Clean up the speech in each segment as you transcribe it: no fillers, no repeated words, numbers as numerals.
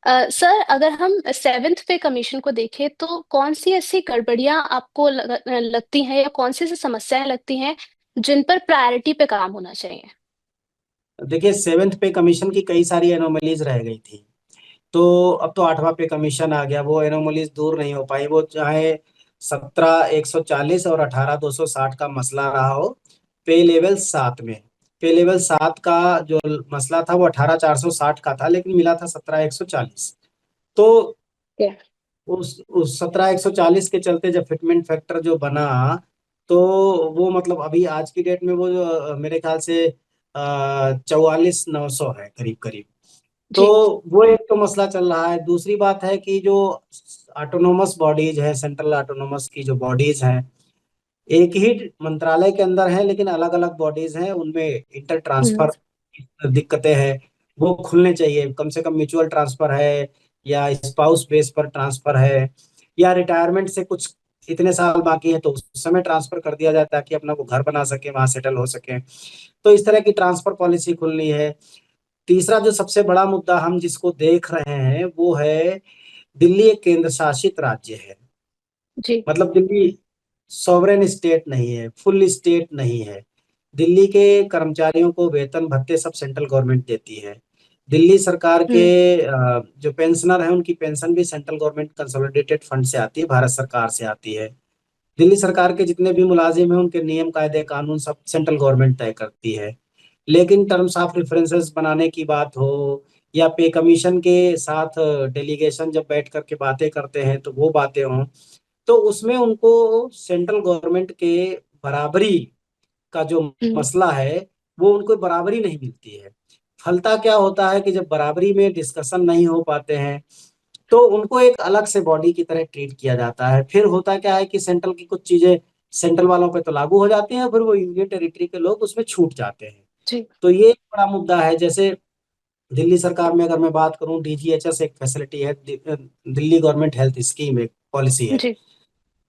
Sir, अगर हम seventh पे कमीशन को देखें तो कौन सी ऐसी गड़बड़ियां आपको लगती हैं या कौन सी ऐसी समस्याएं लगती हैं जिन पर प्रायोरिटी पे काम होना चाहिए? देखिए, सेवेंथ पे कमीशन की कई सारी एनोमलीज रह गई थी। तो अब तो आठवां पे कमीशन आ गया, वो एनोमलीज दूर नहीं हो पाई। वो चाहे 17,140 और 18,260 का मसला रहा हो, पे लेवल 7 में। पे लेवल 7 का जो मसला था वो 18,460 का था, लेकिन मिला था 17,140। तो क्या? उस 17,140 के चलते जब फिटमेंट फैक्टर जो बना, तो वो मतलब अभी आज की डेट में वो जो मेरे ख्याल से 44,900 है करीब करीब। तो जी। वो एक तो मसला चल रहा है। दूसरी बात है कि जो ऑटोनोमस बॉडीज है, सेंट्रल ऑटोनोमस की जो बॉडीज हैं, एक ही मंत्रालय के अंदर है लेकिन अलग अलग बॉडीज हैं, उनमें इंटर हम्म। ट्रांसफर दिक्कतें हैं। वो खुलने चाहिए, कम से कम म्यूचुअल ट्रांसफर है, या स्पाउस बेस पर ट्रांसफर है, या रिटायरमेंट से कुछ इतने साल बाकी है तो उस समय ट्रांसफर कर दिया जाए ताकि अपना वो घर बना सके, वहां सेटल हो सके। तो इस तरह की ट्रांसफर पॉलिसी खुलनी है। तीसरा जो सबसे बड़ा मुद्दा हम जिसको देख रहे हैं वो है, दिल्ली एक केंद्र शासित राज्य है। जी। मतलब दिल्ली सॉवरेन स्टेट नहीं है, फुल स्टेट नहीं है। दिल्ली के कर्मचारियों को वेतन भत्ते सब सेंट्रल गवर्नमेंट देती है। दिल्ली सरकार के हम्म। जो पेंशनर हैं उनकी पेंशन भी सेंट्रल गवर्नमेंट कंसोलिडेटेड फंड से आती है, भारत सरकार से आती है। दिल्ली सरकार के जितने भी मुलाजिम हैं उनके नियम कायदे कानून सब सेंट्रल गवर्नमेंट तय करती है। लेकिन टर्म्स ऑफ रेफरेंसेस बनाने की बात हो, या पे कमीशन के साथ डेलीगेशन जब बैठ करके बातें करते हैं तो वो बातें हों, तो उसमें उनको सेंट्रल गवर्नमेंट के बराबरी का जो हम्म। मसला है, वो उनको बराबरी नहीं मिलती है। फलता क्या होता है कि जब बराबरी में डिस्कशन नहीं हो पाते हैं तो उनको एक अलग से बॉडी की तरह ट्रीट किया जाता है। फिर होता क्या है कि सेंट्रल की कुछ चीजें सेंट्रल वालों पे तो लागू हो जाती हैं, फिर वो यूनियन टेरिटरी के लोग उसमें छूट जाते हैं। जी। तो ये एक बड़ा मुद्दा है। जैसे दिल्ली सरकार में अगर मैं बात करूं, डीजीएचएस एक फैसिलिटी है, दिल्ली गवर्नमेंट हेल्थ स्कीम एक पॉलिसी है। जी।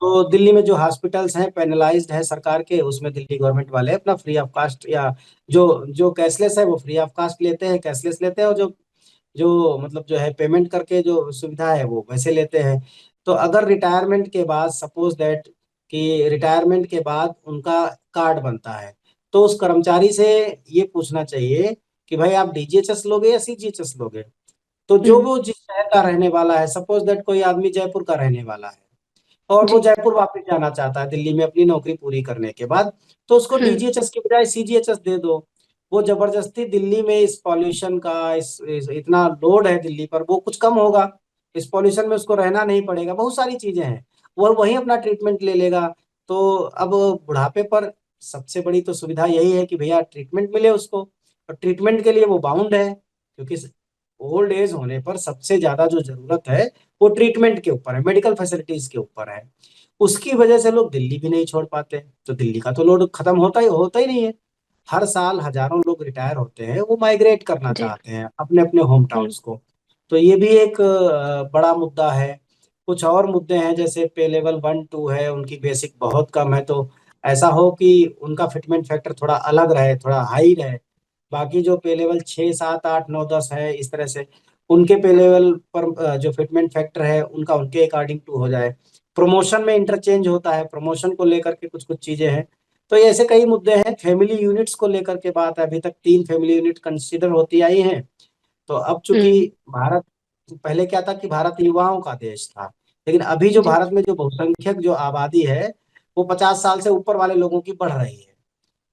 तो दिल्ली में जो हॉस्पिटल्स हैं पैनलाइज्ड है सरकार के, उसमें दिल्ली गवर्नमेंट वाले अपना फ्री ऑफ कास्ट, या जो जो कैशलेस है वो फ्री ऑफ कास्ट लेते हैं, कैशलेस लेते हैं, और जो जो मतलब जो है पेमेंट करके जो सुविधा है वो वैसे लेते हैं। तो अगर रिटायरमेंट के बाद, सपोज दैट कि रिटायरमेंट के बाद उनका कार्ड बनता है, तो उस कर्मचारी से ये पूछना चाहिए कि भाई आप डीजीएचएस लोगे या सीजीएचएस लोगे। तो जो हम्म। वो जिस शहर का रहने वाला है, सपोज दैट कोई आदमी जयपुर का रहने वाला है और वो जी। जयपुर वापस जाना चाहता है दिल्ली में अपनी नौकरी पूरी करने के बाद, तो उसको हम्म। डीजीएचएस की बजाय सीजीएचएस दे दो। वो जबरदस्ती दिल्ली में इस पॉल्यूशन का इतना लोड है दिल्ली पर, वो कुछ कम होगा। इस पॉल्यूशन में उसको रहना नहीं पड़ेगा, बहुत सारी चीजें हैं, वो वहीं अपना ट्रीटमेंट ले लेगा। तो अब बुढ़ापे पर सबसे बड़ी तो सुविधा यही है कि भैया ट्रीटमेंट मिले उसको, और ट्रीटमेंट के लिए वो बाउंड है, क्योंकि ओल्ड एज होने पर सबसे ज्यादा जो जरूरत है वो ट्रीटमेंट के ऊपर है, मेडिकल फैसिलिटीज के ऊपर है। उसकी वजह से लोग दिल्ली भी नहीं छोड़ पाते, तो दिल्ली का तो लोड खत्म होता ही नहीं है। हर साल हजारों लोग रिटायर होते हैं, वो माइग्रेट करना जी। चाहते हैं अपने अपने होम हम्म। टाउन्स को। तो ये भी एक बड़ा मुद्दा है। कुछ और मुद्दे हैं, जैसे पे लेवल 1 2 है, उनकी बेसिक बहुत कम है, तो ऐसा हो कि उनका फिटमेंट फैक्टर थोड़ा अलग रहे, थोड़ा हाई रहे। बाकी जो पे लेवल 6 7 8 9 10 है, इस तरह से उनके पे लेवल पर जो फिटमेंट फैक्टर है उनका उनके अकॉर्डिंग टू हो जाए। प्रमोशन में इंटरचेंज होता है, प्रमोशन को लेकर के कुछ कुछ चीजें हैं। तो ये ऐसे कई मुद्दे हैं। फैमिली यूनिट्स को लेकर के बात है, अभी तक 3 फैमिली यूनिट कंसिडर होती आई हैं। तो अब चूंकि हम्म। भारत, पहले क्या था कि भारत युवाओं का देश था, लेकिन अभी जो जी। भारत में जो बहुसंख्यक जो आबादी है वो 50 साल से ऊपर वाले लोगों की बढ़ रही है।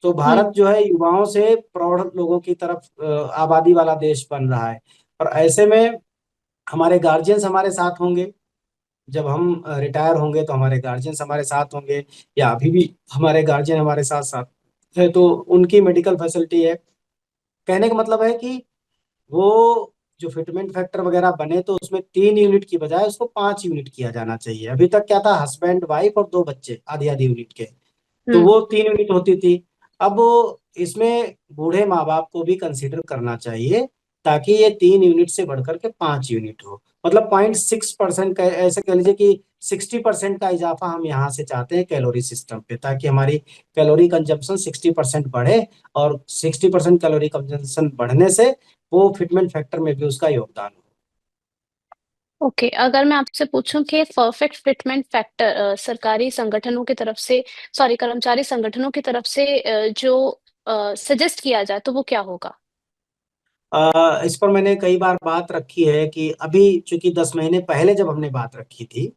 तो हम्म। भारत जो है युवाओं से प्रौढ़ लोगों की तरफ आबादी वाला देश बन रहा है। और ऐसे में हमारे गार्जियंस हमारे साथ होंगे, जब हम रिटायर होंगे तो हमारे गार्जियंस हमारे साथ होंगे, या अभी भी हमारे गार्जियन हमारे साथ साथ है, तो उनकी मेडिकल फैसिलिटी है। कहने का मतलब है कि वो जो फिटमेंट फैक्टर वगैरह बने तो उसमें 3 यूनिट की बजाय उसको 5 यूनिट किया जाना चाहिए। अभी तक क्या था, हस्बैंड वाइफ और 2 बच्चे आधी आधी यूनिट के, तो हम्म। वो 3 यूनिट होती थी। अब इसमें बूढ़े माँ बाप को भी कंसीडर करना चाहिए, ताकि ये 3 यूनिट से बढ़कर के 5 यूनिट हो। मतलब 0.6% का, ऐसे कह लीजिए कि 60% का इजाफा हम यहाँ से चाहते हैं कैलोरी सिस्टम पे, ताकि हमारी कैलोरी कंजम्पशन 60% बढ़े। और 60% कैलोरी कंजम्पशन बढ़ने से वो फिटमेंट फैक्टर में भी उसका योगदान हो। ओके, अगर मैं आपसे पूछूं कि परफेक्ट फिटमेंट फैक्टर सरकारी संगठनों की तरफ से, सॉरी, कर्मचारी संगठनों की तरफ से जो सजेस्ट किया जाए तो वो क्या होगा? इस पर मैंने कई बार बात रखी है कि अभी चूंकि 10 महीने पहले जब हमने बात रखी थी,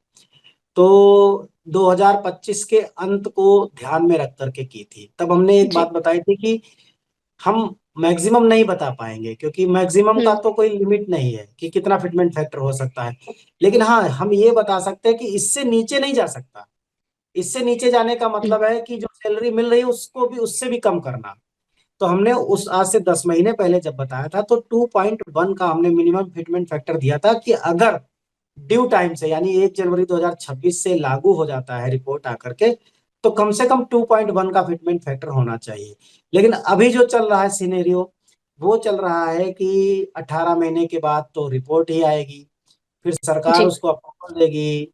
तो 2025 के अंत को ध्यान में रख करके की थी। तब हमने एक बात जी। बताई थी कि हम मैक्सिमम नहीं बता पाएंगे, क्योंकि मैक्सिमम का हम्म। तो कोई लिमिट नहीं है कि कितना फिटमेंट फैक्टर हो सकता है। लेकिन हाँ, हम ये बता सकते हैं कि इससे नीचे नहीं जा सकता। इससे नीचे जाने का हम्म। मतलब है कि जो सैलरी मिल रही है उसको भी, उससे भी कम करना। तो हमने उस आज से 10 महीने पहले जब बताया था, तो 2.1 का हमने मिनिमम फिटमेंट फैक्टर दिया था कि अगर ड्यू टाइम से, यानी 1 जनवरी 2026 से लागू हो जाता है रिपोर्ट आकर के, तो कम से कम 2.1 का फिटमेंट फैक्टर होना चाहिए। लेकिन अभी जो चल रहा है सिनेरियो, वो चल रहा है कि 18 महीने के बाद तो रिपोर्ट ही आएगी, फिर सरकार जी। उसको अप्रूवल देगी,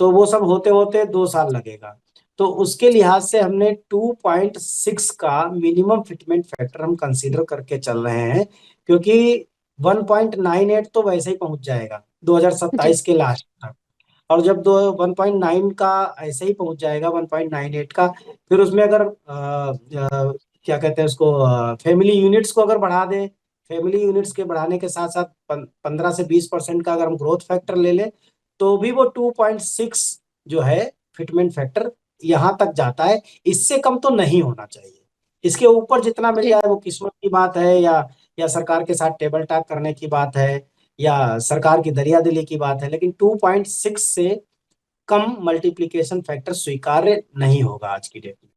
तो वो सब होते होते 2 साल लगेगा। तो उसके लिहाज से हमने 2.6 का मिनिमम फिटमेंट फैक्टर हम कंसीडर करके चल रहे हैं, क्योंकि 1.98 तो वैसे ही पहुंच जाएगा जी। 2027 के लास्ट तक। और जब दो 1.9 का ऐसे ही पहुंच जाएगा, 1.98 का, फिर उसमें अगर क्या कहते हैं उसको, फैमिली यूनिट्स को अगर बढ़ा दें, फैमिली यूनिट्स के बढ़ाने के साथ साथ 15 से 20% का अगर हम ग्रोथ फैक्टर ले लें, तो भी वो 2.6 जो है फिटमेंट फैक्टर यहां तक जाता है। इससे कम तो नहीं होना चाहिए। इसके ऊपर जितना मिल जी। जाए वो किस्मत की बात है, या सरकार के साथ टेबल टॉक करने की बात है, या सरकार की दरियादिली की बात है। लेकिन 2.6 से कम मल्टीप्लिकेशन फैक्टर स्वीकार्य नहीं होगा आज की डेट में।